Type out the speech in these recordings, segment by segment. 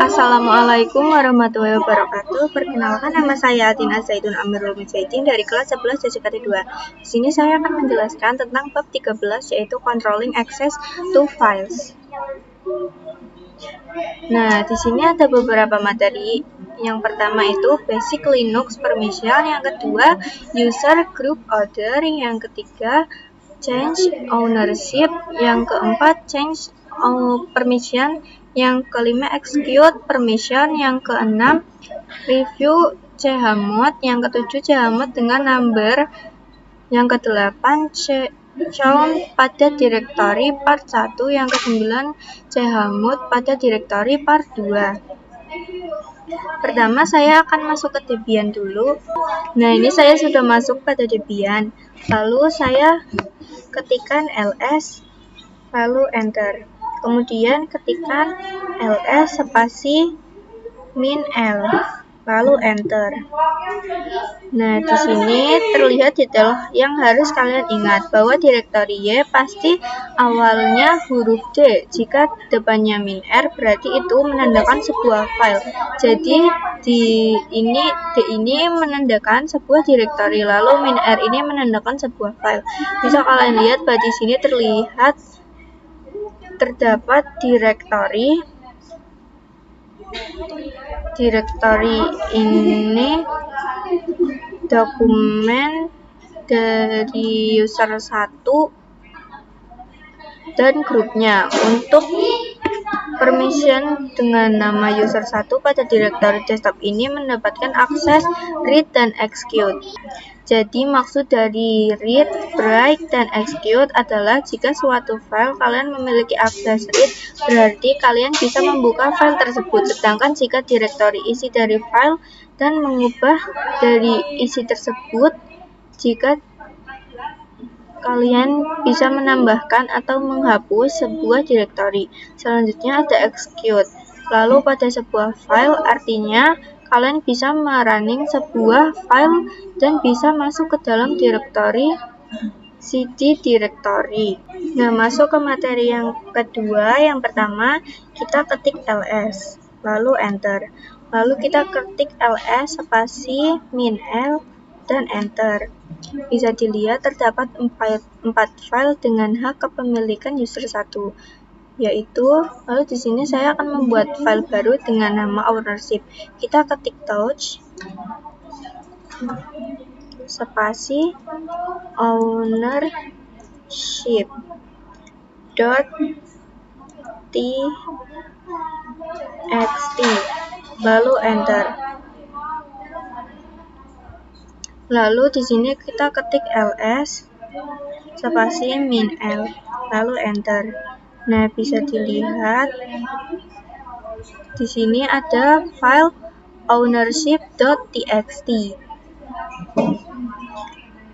Assalamualaikum warahmatullahi wabarakatuh. Perkenalkan, nama saya Atina Zaidun Amirul Mujahidin dari kelas 11 JKT 2. Di sini saya akan menjelaskan tentang bab 13, yaitu Controlling Access to Files. Nah, di sini ada beberapa materi. Yang pertama itu Basic Linux Permission, yang kedua User Group Order, yang ketiga Change Ownership, yang keempat Change Permission, yang kelima Execute Permission, yang keenam Review chmod, yang ketujuh chmod dengan number, yang kedelapan count pada directory part 1, yang kesembilan chmod pada directory part 2. Pertama saya akan masuk ke Debian dulu. Nah, ini saya sudah masuk pada Debian. Lalu saya ketikkan ls, lalu enter. Kemudian ketikkan ls spasi -l, lalu enter. Nah, di sini terlihat detail yang harus kalian ingat, bahwa direktori Y pasti awalnya huruf D. Jika depannya -r berarti itu menandakan sebuah file. Jadi di ini D ini menandakan sebuah direktori, lalu -r ini menandakan sebuah file. Bisa kalian lihat bahwa di sini terdapat direktori ini dokumen dari user 1 dan grupnya. Untuk permission dengan nama user 1 pada direktori desktop ini mendapatkan akses read dan execute. Jadi maksud dari read, write, dan execute adalah jika suatu file kalian memiliki akses read, berarti kalian bisa membuka file tersebut. Sedangkan jika direktori isi dari file dan mengubah dari isi tersebut, jika kalian bisa menambahkan atau menghapus sebuah direktori. Selanjutnya ada execute. Lalu pada sebuah file artinya kalian bisa merunning sebuah file dan bisa masuk ke dalam direktori cd directory. Nah, masuk ke materi yang kedua. Yang pertama kita ketik ls, lalu enter. Lalu kita ketik ls spasi -l dan enter. Bisa dilihat terdapat 4 file dengan hak kepemilikan user 1, yaitu, lalu di sini saya akan membuat file baru dengan nama ownership. Kita ketik touch spasi ownership .txt, lalu enter. Lalu di sini kita ketik ls spasi -l, lalu enter. Nah, bisa dilihat di sini ada file ownership.txt.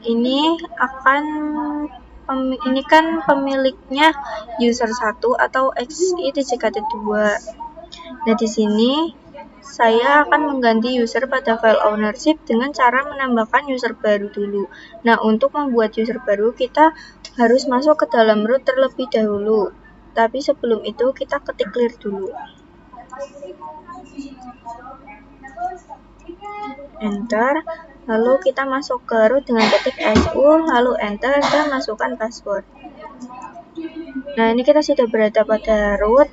Ini kan pemiliknya user 1 atau JKT 2. Nah, di sini saya akan mengganti user pada file ownership dengan cara menambahkan user baru dulu. Nah, untuk membuat user baru kita harus masuk ke dalam root terlebih dahulu. Tapi sebelum itu kita ketik clear dulu. Enter. Lalu kita masuk ke root dengan ketik su, lalu enter dan masukkan password. Nah, ini kita sudah berada pada root.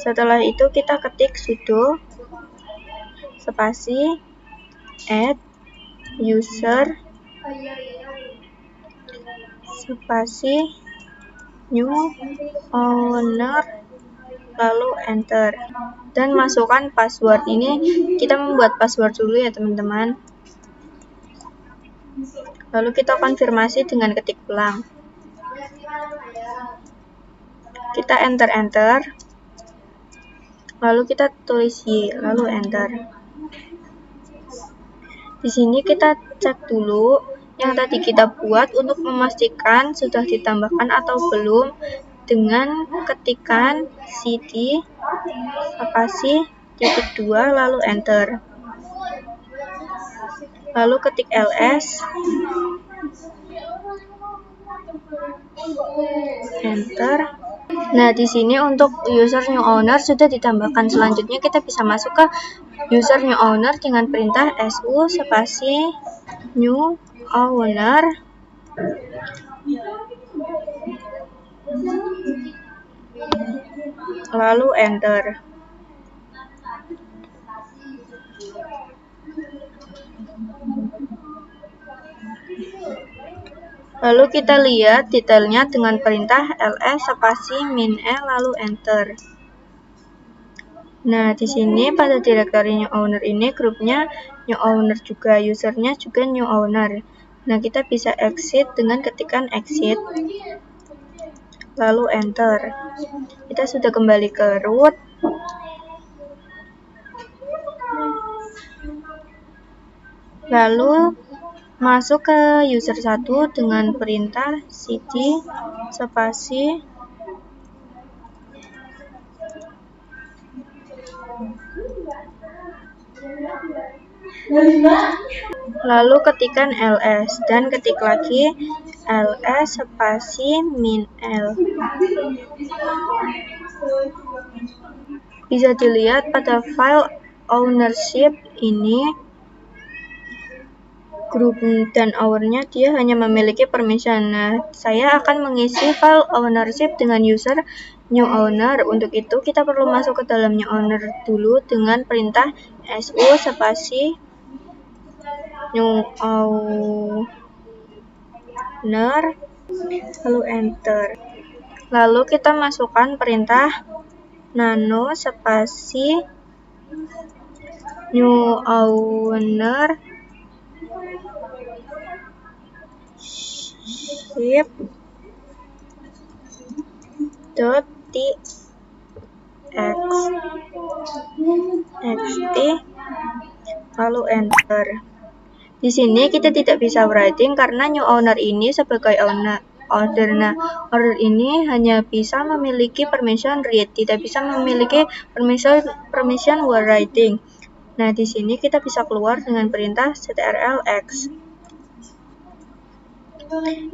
Setelah itu kita ketik sudo spasi add user spasi new owner, lalu enter dan masukkan password. Ini kita membuat password dulu ya teman-teman. Lalu kita konfirmasi dengan ketik ulang. Kita enter, lalu kita tulis Y, lalu enter. Di sini kita cek dulu yang tadi kita buat untuk memastikan sudah ditambahkan atau belum dengan ketikan cd spasi -2, lalu enter. Lalu ketik ls, enter. Nah, di sini untuk user new owner sudah ditambahkan. Selanjutnya kita bisa masuk ke user new owner dengan perintah su spasi new owner lalu enter. Lalu kita lihat detailnya dengan perintah ls spasi min e lalu enter. Nah, di sini pada directory new owner ini grupnya new owner juga, usernya juga new owner. Nah, kita bisa exit dengan ketikan exit lalu enter. Kita sudah kembali ke root. Lalu masuk ke user 1 dengan perintah cd spasi lalu ketikan ls dan ketik lagi ls spasi min l. Bisa dilihat pada file ownership ini grup dan ownernya dia hanya memiliki permission. Nah, saya akan mengisi file ownership dengan user new owner. Untuk itu kita perlu masuk ke dalam new owner dulu dengan perintah su spasi new owner lalu enter. Lalu kita masukkan perintah nano spasi new owner ship dot txt lalu enter. Di sini kita tidak bisa writing karena new owner ini sebagai order. Nah, order ini hanya bisa memiliki permission read, tidak bisa memiliki permission writing. Nah, di sini kita bisa keluar dengan perintah ctrl-x.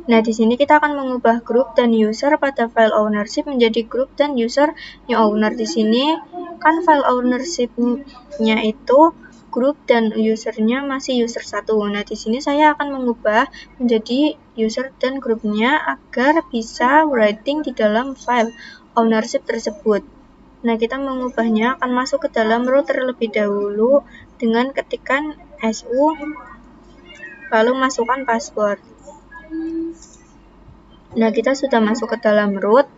Nah, di sini kita akan mengubah grup dan user pada file ownership menjadi grup dan user new owner. Di sini kan file ownership-nya itu grup dan usernya masih user 1. Nah, di sini saya akan mengubah menjadi user dan grupnya agar bisa writing di dalam file ownership tersebut. Nah, kita mengubahnya akan masuk ke dalam root terlebih dahulu dengan ketikan su lalu masukkan password. Nah, kita sudah masuk ke dalam root.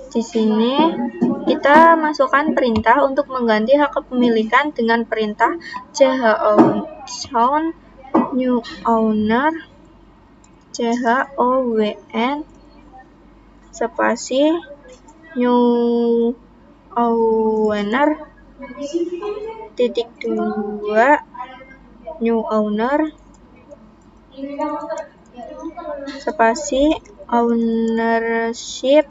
Di sini kita masukkan perintah untuk mengganti hak kepemilikan dengan perintah chown new owner chown spasi new owner titik 2 new owner spasi ownership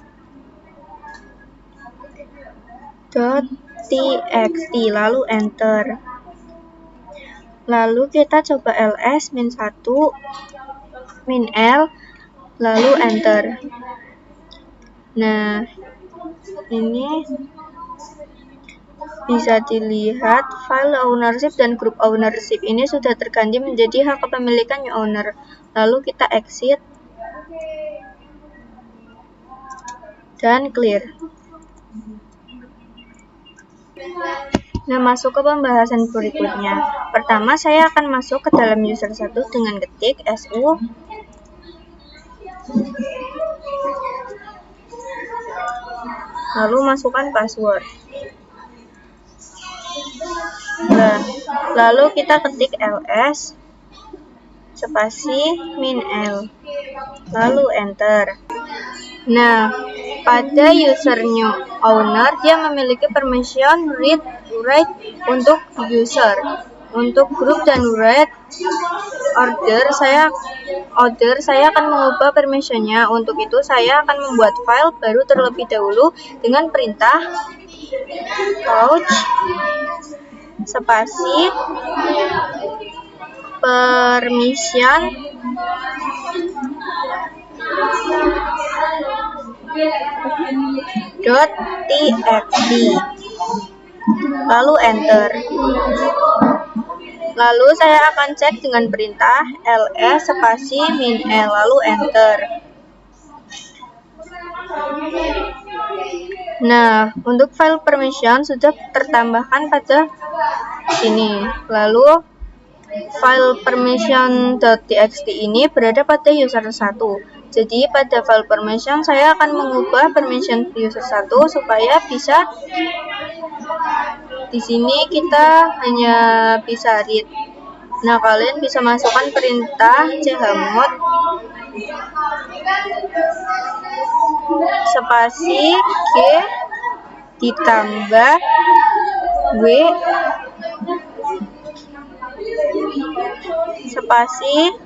.txt lalu enter. Lalu kita coba ls min 1 min l lalu enter. Nah, ini bisa dilihat file ownership dan group ownership ini sudah terganti menjadi hak kepemilikan new owner. Lalu kita exit dan clear. Nah, masuk ke pembahasan berikutnya. Pertama, saya akan masuk ke dalam user 1 dengan ketik su lalu masukkan password. Nah, lalu kita ketik ls spasi min l lalu enter. Nah, pada user new owner dia memiliki permission read write untuk user. Untuk group dan write order saya akan mengubah permissionnya. Untuk itu saya akan membuat file baru terlebih dahulu dengan perintah couch spasi permission .txt, lalu enter. Lalu saya akan cek dengan perintah ls spasi min l, lalu enter. Nah, untuk file permission sudah tertambahkan pada sini. Lalu file permission.txt ini berada pada user 1. Jadi pada file permission saya akan mengubah permission user 1 supaya bisa di sini kita hanya bisa read. Nah, kalian bisa masukkan perintah chmod spasi g ditambah w spasi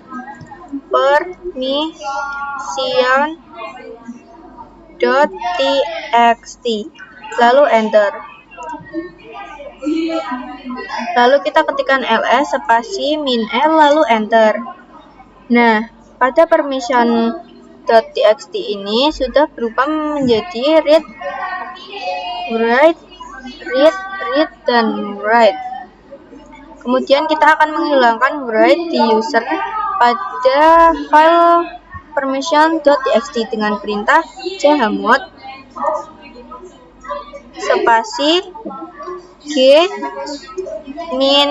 permission.txt, lalu enter. Lalu kita ketikkan ls spasi min l, lalu enter. Nah, pada permission.txt ini sudah berubah menjadi read, write, read, dan write. Kemudian kita akan menghilangkan write di user pada file permission.txt dengan perintah chmod spasi g min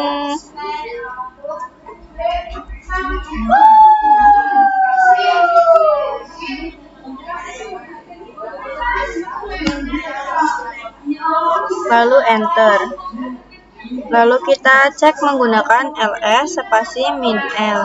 lalu enter. Lalu kita cek menggunakan ls spasi min l.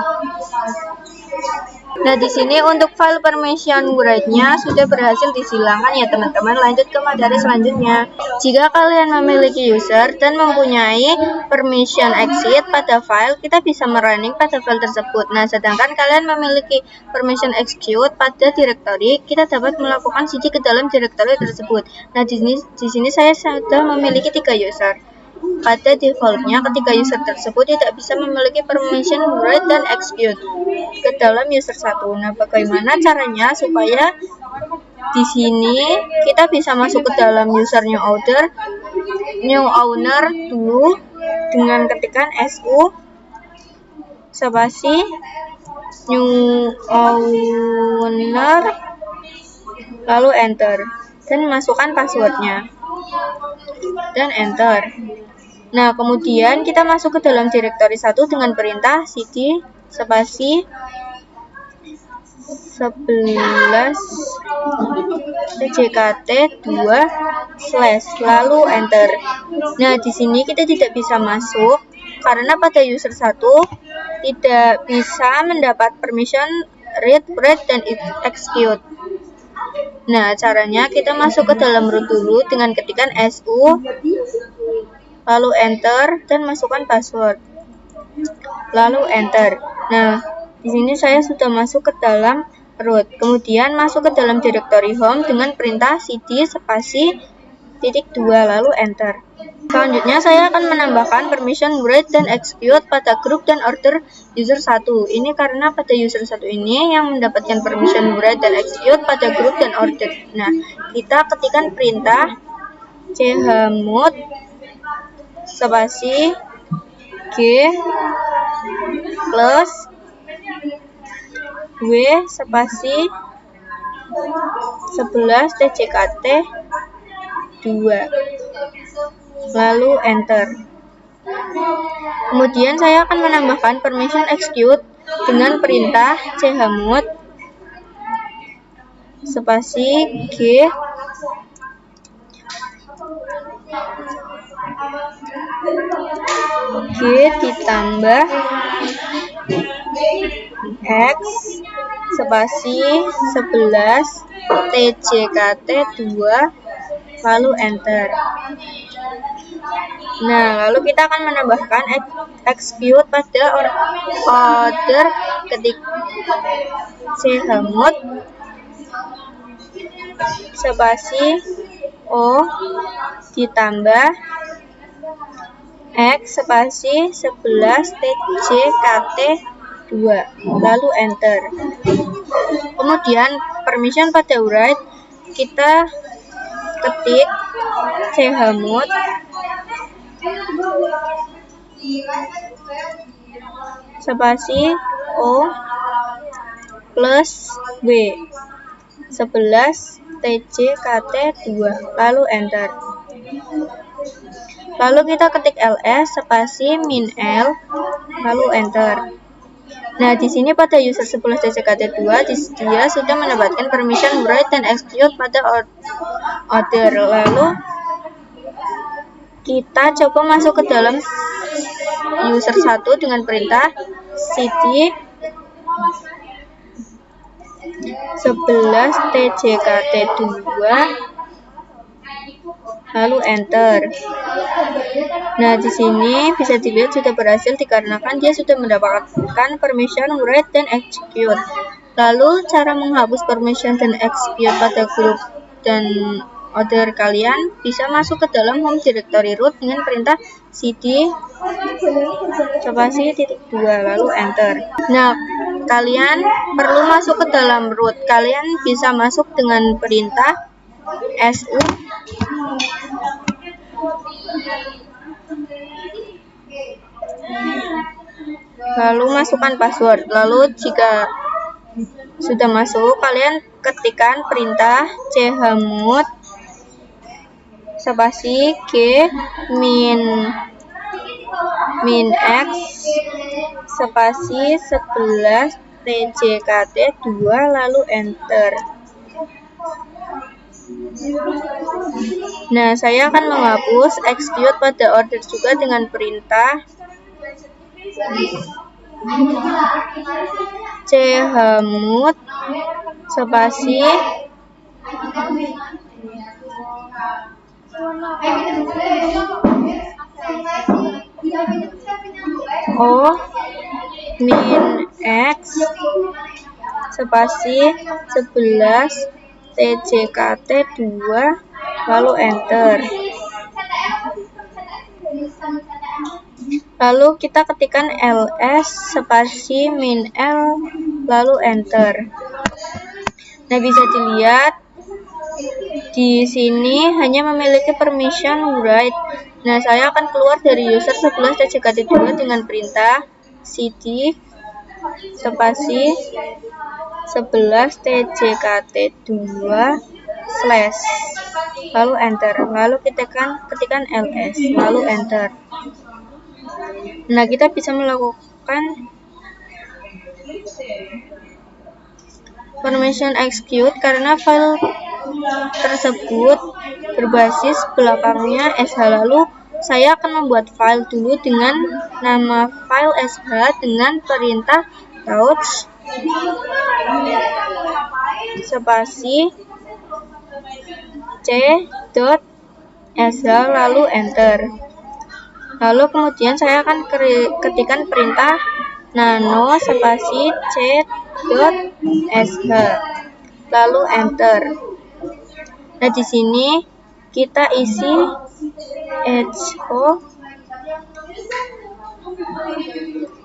Nah, di sini untuk file permission write-nya sudah berhasil dihilangkan ya teman-teman. Lanjut ke materi selanjutnya. Jika kalian memiliki user dan mempunyai permission exit pada file, kita bisa merunning pada file tersebut. Nah, sedangkan kalian memiliki permission execute pada directory, kita dapat melakukan cd ke dalam directory tersebut. Nah, di sini saya sudah memiliki 3 user. Pada defaultnya, ketika user tersebut tidak bisa memiliki permission write dan execute ke dalam user 1. Nah, bagaimana caranya supaya di sini kita bisa masuk ke dalam user new owner dulu dengan ketikan su spasi new owner, lalu enter, dan masukkan passwordnya dan enter. Nah, kemudian kita masuk ke dalam directory 1 dengan perintah cd spasi 11 tjkt 2/ lalu enter. Nah, di sini kita tidak bisa masuk karena pada user 1 tidak bisa mendapat permission read, write, dan execute. Nah, caranya kita masuk ke dalam root dulu dengan ketikan su lalu enter dan masukkan password lalu enter. Nah, di sini saya sudah masuk ke dalam root. Kemudian masuk ke dalam directory home dengan perintah cd spasi *2 lalu enter. Selanjutnya saya akan menambahkan permission write dan execute pada group dan order user 1. Ini karena pada user 1 ini yang mendapatkan permission write dan execute pada group dan order. Nah, kita ketikkan perintah chmod spasi g plus w spasi 11 tjkt 2 lalu enter. Kemudian saya akan menambahkan permission execute dengan perintah chmod spasi g ditambah x spasi 11 tjkt 2 lalu enter. Nah, lalu kita akan menambahkan execute pada order ketik chmod spasi o ditambah x spasi 11 tjkt 2 lalu enter. Kemudian permission pada write kita ketik chmod spasi o plus w 11 tjkt 2 lalu enter. Lalu kita ketik ls spasi min l lalu enter. Nah, di sini pada user 11 tjkt 2 dia sudah mendapatkan permission write dan execute pada order. Lalu kita coba masuk ke dalam user 1 dengan perintah cd 11 tjkt 2 lalu enter. Nah, di sini bisa dilihat sudah berhasil dikarenakan dia sudah mendapatkan permission write dan execute. Lalu cara menghapus permission dan execute pada grup dan order kalian bisa masuk ke dalam home directory root dengan perintah cd spasi -2 lalu enter. Nah, kalian perlu masuk ke dalam root. Kalian bisa masuk dengan perintah su lalu masukkan password. Lalu jika sudah masuk, kalian ketikkan perintah chmod spasi g min x spasi 11 tjkt 2 lalu enter. Nah, saya akan menghapus execute pada order juga dengan perintah chmod spasi o min x spasi 11 tjkt 2 lalu enter. Lalu kita ketikkan ls spasi min l lalu enter. Nah, bisa dilihat di sini hanya memiliki permission write. Nah, saya akan keluar dari user 11 tjkt 2 dengan perintah cd spasi 11 tjkt 2 slash lalu enter. Lalu kita ketikkan ls lalu enter. Nah, kita bisa melakukan permission execute karena file tersebut berbasis belakangnya sh. Lalu saya akan membuat file dulu dengan nama file sh dengan perintah touch spasi c.sh lalu enter. Lalu kemudian saya akan ketikkan perintah nano spasi c.sh lalu enter. Nah, di sini kita isi echo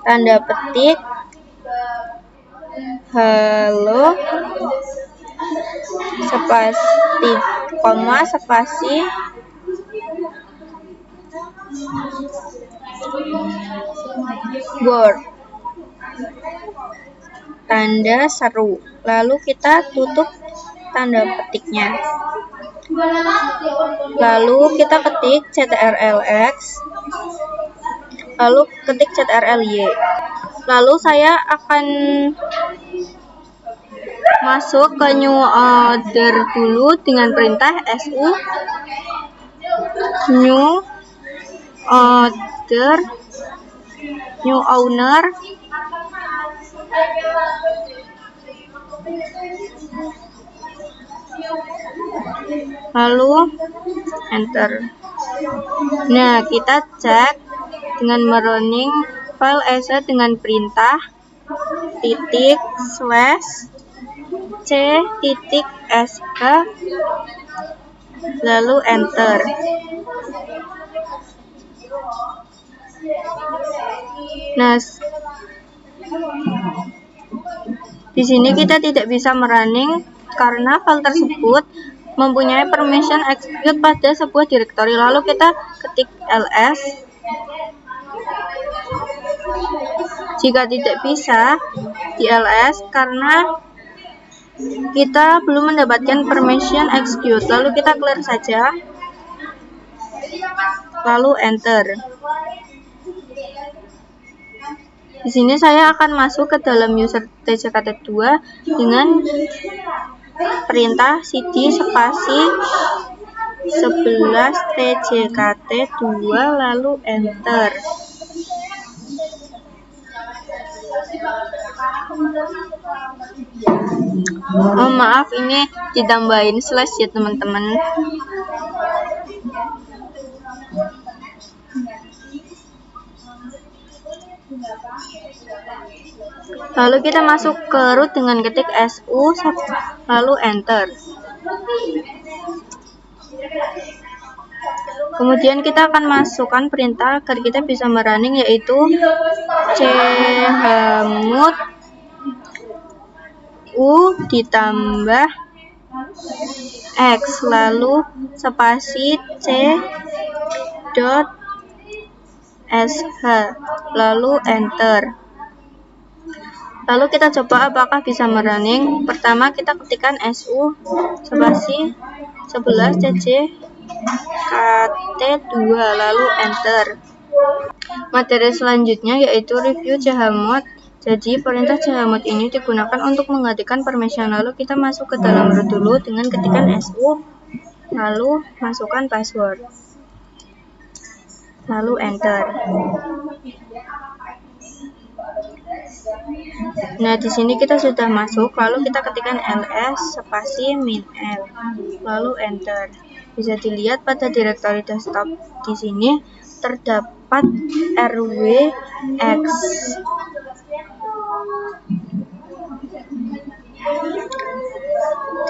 tanda petik halo spasi koma spasi word tanda seru. Lalu kita tutup tanda petiknya. Lalu kita ketik ctrlx lalu ketik ctrly. Lalu saya akan masuk ke new order dulu dengan perintah su new order new owner lalu enter. Nah, kita cek dengan merunning file sh dengan perintah titik slash c titik sh lalu enter. Nah, Di sini kita tidak bisa merunning karena file tersebut mempunyai permission execute pada sebuah directory. Lalu kita ketik ls. Jika tidak bisa di ls karena kita belum mendapatkan permission execute, lalu kita clear saja, lalu enter. Di sini saya akan masuk ke dalam user tjkt2 dengan perintah cd spasi 11 tjkt2 lalu enter. Oh maaf, ini ditambahin slash ya teman-teman. Lalu kita masuk ke root dengan ketik su lalu enter. Kemudian kita akan masukkan perintah agar kita bisa merunning, yaitu chmod u ditambah x lalu spasi c dot sh lalu enter. Lalu kita coba apakah bisa merunning. Pertama kita ketikkan su spasi 11 tjkt2 lalu enter. Materi selanjutnya yaitu review chmod. Jadi perintah chmod ini digunakan untuk menggantikan permission. Lalu kita masuk ke dalam root dulu dengan ketikkan su lalu masukkan password lalu enter. Nah, di sini kita sudah masuk, lalu kita ketikkan ls spasi min l lalu enter. Bisa dilihat pada direktori desktop di sini terdapat rwx.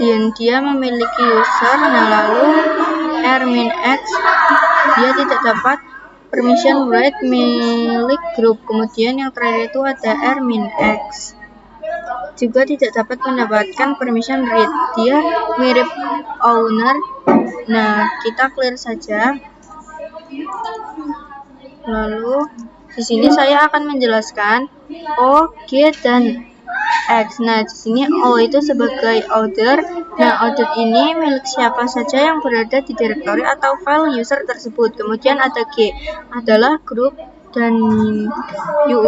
Dan dia memiliki user, nah lalu r-x dia tidak dapat permission write milik grup. Kemudian yang terakhir itu ada r-x juga tidak dapat mendapatkan permission read, dia mirip owner. Nah, kita clear saja. Lalu di sini saya akan menjelaskan O, G, dan X. Nah, di sini O itu sebagai order. Nah, order ini milik siapa saja yang berada di directory atau file user tersebut. Kemudian ada G adalah grup, dan U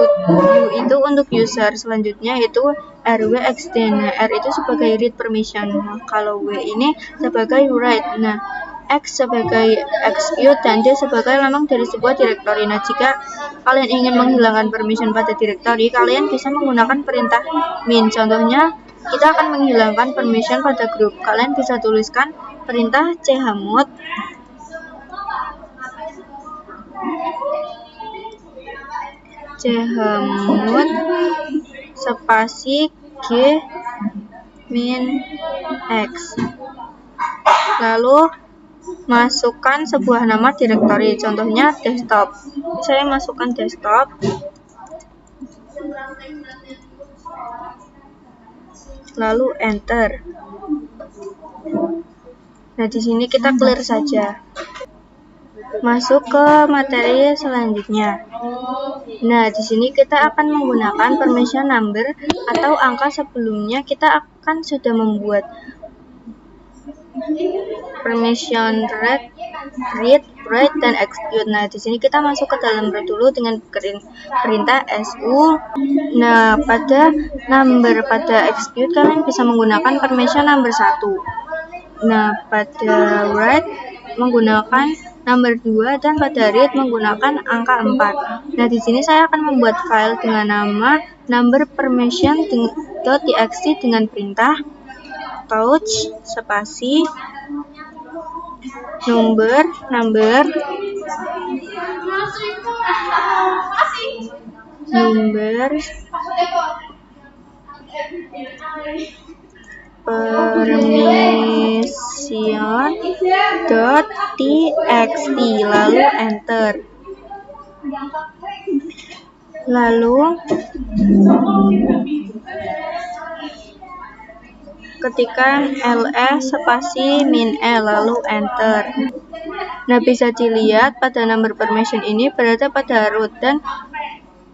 itu untuk user. Selanjutnya itu rwxd. Nah, R itu sebagai read permission. Nah, kalau W ini sebagai write. Nah, X sebagai execute, dan D sebagai lamang dari sebuah directory. Nah, jika kalian ingin menghilangkan permission pada directory, kalian bisa menggunakan perintah min. Contohnya, kita akan menghilangkan permission pada grup. Kalian bisa tuliskan perintah chmod spasi g min x lalu masukkan sebuah nama directory, contohnya desktop. Saya masukkan desktop, lalu enter. Nah, di sini kita clear saja. Masuk ke materi selanjutnya. Nah, di sini kita akan menggunakan permission number atau angka sebelumnya. Kita akan sudah membuat permission read, write, dan execute. Nah, di sini kita masuk ke dalam root dulu dengan perintah su. Nah, pada execute kalian bisa menggunakan permission number 1. Nah, pada write menggunakan number 2, dan pada read menggunakan angka 4. Nah, di sini saya akan membuat file dengan nama number permission.txt dengan perintah touch spasi number permission.txt lalu enter. Lalu ketikkan ls spasi min l lalu enter. Nah, bisa dilihat pada number permission ini berada pada root dan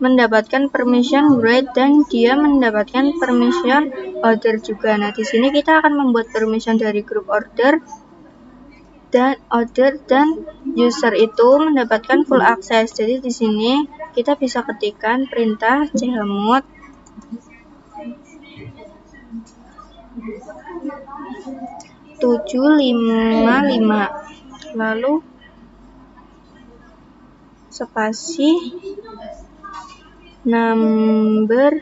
mendapatkan permission write dan dia mendapatkan permission order juga. Nah, di sini kita akan membuat permission dari group order dan user itu mendapatkan full access. Jadi di sini kita bisa ketikkan perintah chmod "755" lalu spasi number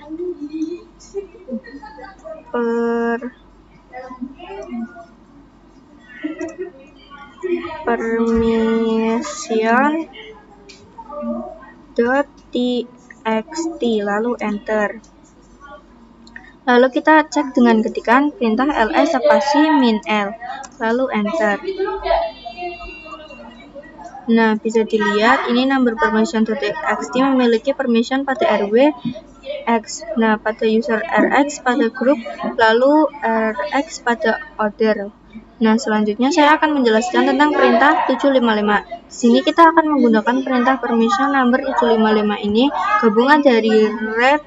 permission .txt lalu enter. Lalu kita cek dengan ketikan perintah ls spasi min l lalu enter. Nah, bisa dilihat ini number permission.txt memiliki permission pada rw x. Nah, pada user rx pada group, lalu rx pada order. Nah, selanjutnya saya akan menjelaskan tentang perintah 755. Di sini kita akan menggunakan perintah permission number 755 ini gabungan dari read,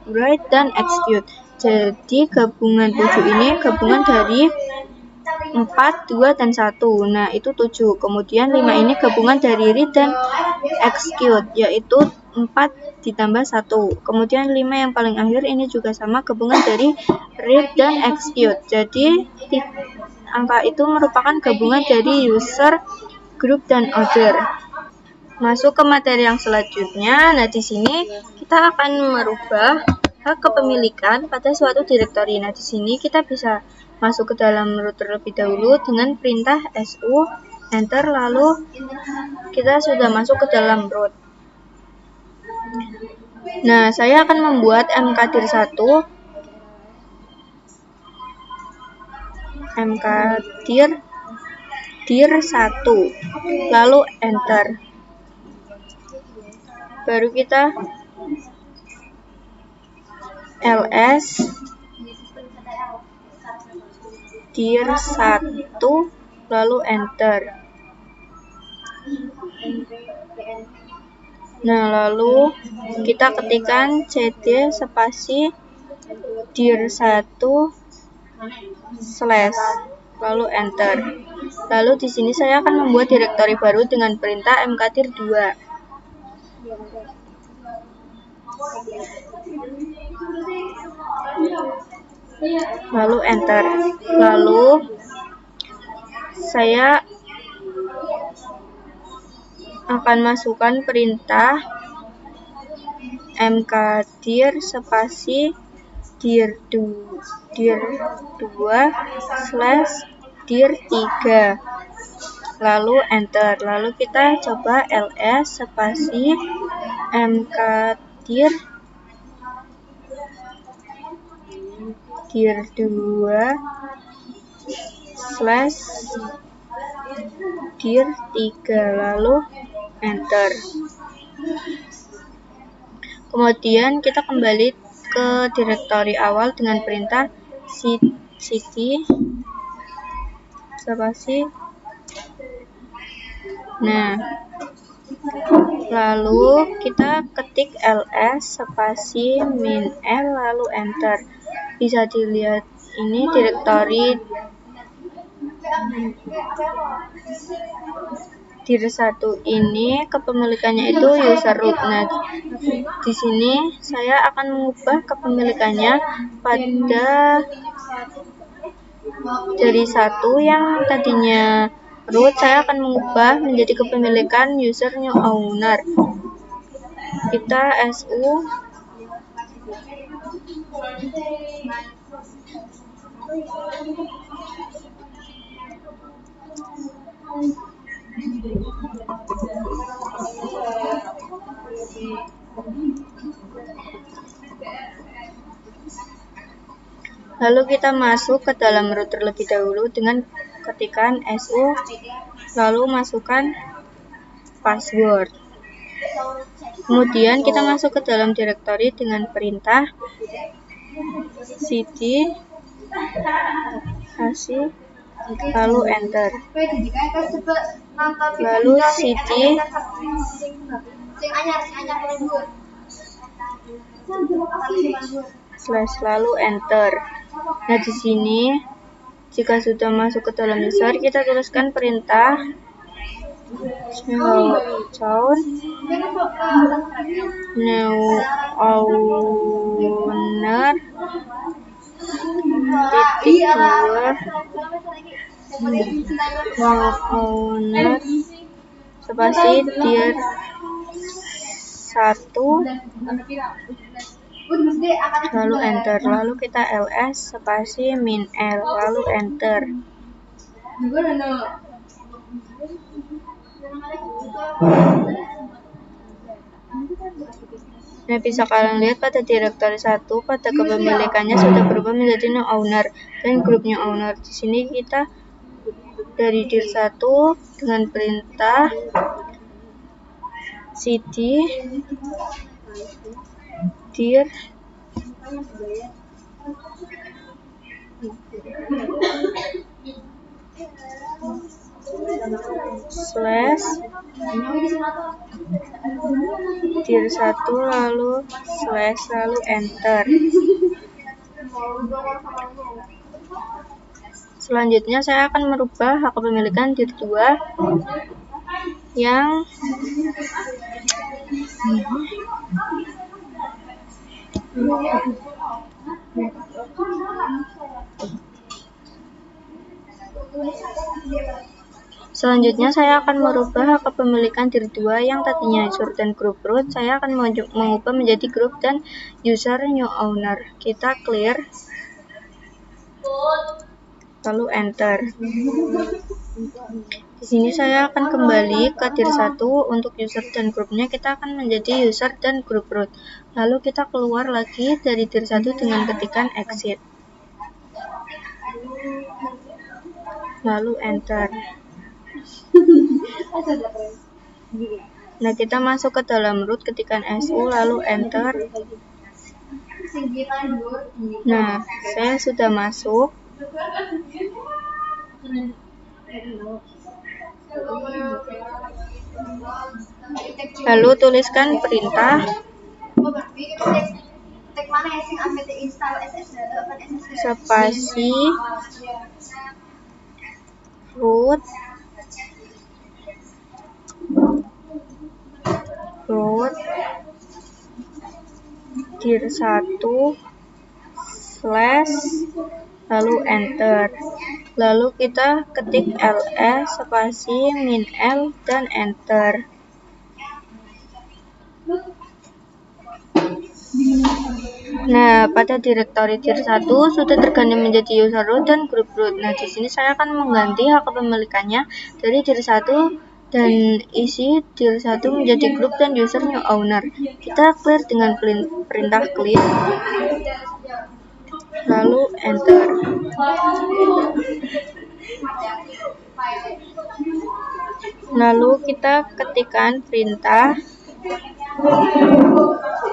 write, dan execute. Jadi gabungan 7 ini gabungan dari 4, 2, dan 1. Nah, itu 7. Kemudian 5 ini gabungan dari read dan execute, yaitu 4 ditambah 1. Kemudian 5 yang paling akhir ini juga sama gabungan dari read dan execute. Jadi angka itu merupakan gabungan dari user, group, dan order. Masuk ke materi yang selanjutnya. Nah, di sini kita akan merubah hak kepemilikan pada suatu direktori. Nah, di sini kita bisa masuk ke dalam root terlebih dahulu dengan perintah su enter, lalu kita sudah masuk ke dalam root. Nah, saya akan membuat mkdir1 lalu enter. Baru kita ls dir1 lalu enter. Nah, lalu kita ketikkan cd spasi dir1 slash lalu enter. Lalu di sini saya akan membuat direktori baru dengan perintah mkdir2. Lalu enter. Lalu saya akan masukkan perintah mkdir spasi dir2 slash dir3 lalu enter. Lalu kita coba ls spasi mkdir dir2 slash dir3 lalu enter. Kemudian kita kembali ke direktori awal dengan perintah cd spasi. Nah, lalu kita ketik ls spasi min l lalu enter. Bisa dilihat ini direktori dir1 ini kepemilikannya itu user root. Nah, di sini saya akan mengubah kepemilikannya pada dari 1 yang tadinya root, saya akan mengubah menjadi kepemilikan user new owner. Kita su lalu kita masuk ke dalam root terlebih dahulu dengan ketikan su lalu masukkan password. Kemudian kita masuk ke dalam direktori dengan perintah cd spasi, lalu enter. Lalu cd slash lalu enter. Nah, di sini jika sudah masuk ke dalam user, kita tuliskan perintah chown new owner titik 2 new owner spasi dir 1 lalu enter. Lalu kita ls spasi min l lalu enter. Nah, bisa kalian lihat pada direktori 1 pada kepemilikannya sudah berubah menjadi new owner dan grup new owner. Di sini kita dari dir 1 dengan perintah cd dir slash dir 1 lalu slash lalu enter. Selanjutnya saya akan merubah hak kepemilikan dir 2 yang dir 2 yang tadinya user dan group root, saya akan mengubah menjadi group dan user new owner. Kita clear lalu enter. Di sini saya akan kembali ke dir 1 untuk user dan grupnya, kita akan menjadi user dan group root. Lalu kita keluar lagi dari dir 1 dengan ketikan exit. Lalu enter. Nah, kita masuk ke dalam root, ketikan su lalu enter. Nah, saya sudah masuk. Lalu tuliskan perintah spasi root dir 1 slash lalu enter. Lalu kita ketik ls spasi min l dan enter. Nah, pada direktori dir 1 sudah terganti menjadi user root dan group root. Nah, di sini saya akan mengganti hak kepemilikannya dari dir 1 dan isi dir 1 menjadi group dan user new owner. Kita clear dengan perintah clear lalu enter. Lalu kita ketikkan perintah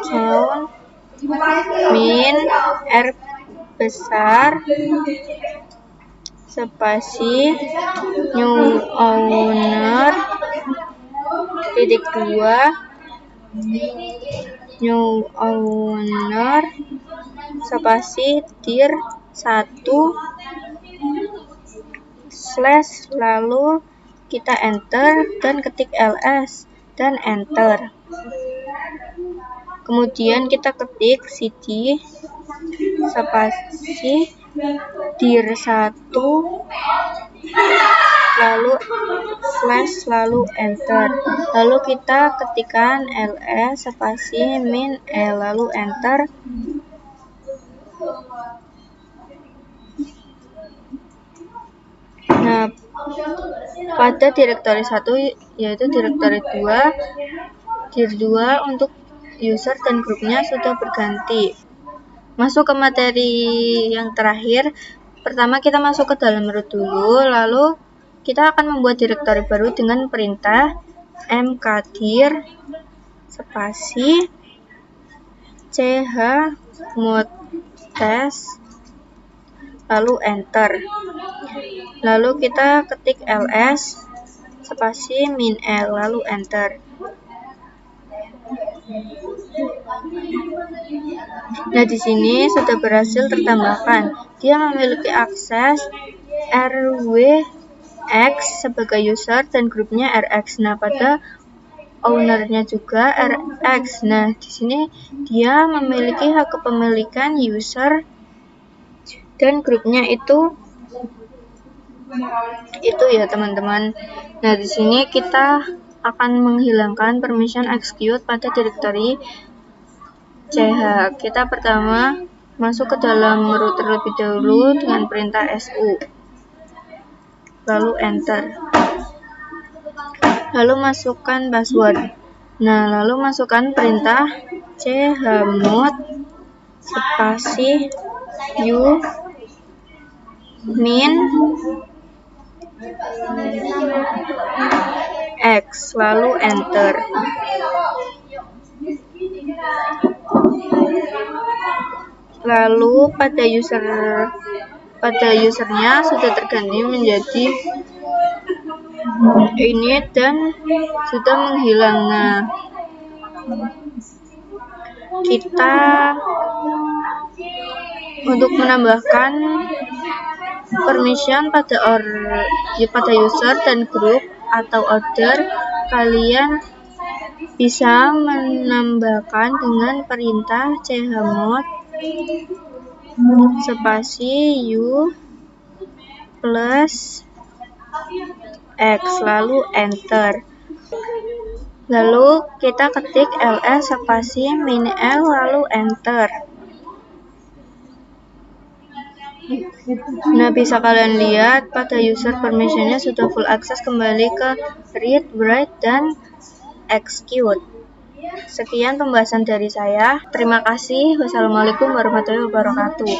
chown min r besar spasi new owner titik 2 new owner spasi dir 1 slash lalu kita enter dan ketik ls dan enter. Kemudian kita ketik cd spasi dir 1 lalu slash lalu enter. Lalu kita ketikkan ls spasi min l lalu enter. Nah, pada direktori 1 yaitu direktori 2, dir 2 untuk user dan grupnya sudah berganti. Masuk ke materi yang terakhir. Pertama kita masuk ke dalam root dulu, lalu kita akan membuat direktori baru dengan perintah mkdir spasi chmod test lalu enter. Lalu kita ketik ls spasi min l lalu enter. Nah, di sini sudah berhasil tertambahkan. Dia memiliki akses RWX sebagai user dan grupnya RX. Nah, pada ownernya juga RX. Nah, di sini dia memiliki hak kepemilikan user dan grupnya itu ya, teman-teman. Nah, di sini kita akan menghilangkan permission execute pada directory ch. Kita pertama masuk ke dalam root terlebih dahulu dengan perintah su, lalu enter. Lalu masukkan password. Nah, lalu masukkan perintah chmod spasi u min x lalu enter. Lalu pada usernya sudah terganti menjadi ini dan sudah menghilang. Nah, kita untuk menambahkan permission pada user dan grup atau order, kalian bisa menambahkan dengan perintah chmod spasi u plus x lalu enter. Lalu kita ketik ls spasi min l lalu enter. Nah, bisa kalian lihat pada user permissionnya sudah full access kembali ke read, write, dan execute. Sekian pembahasan dari saya. Terima kasih. Wassalamualaikum warahmatullahi wabarakatuh.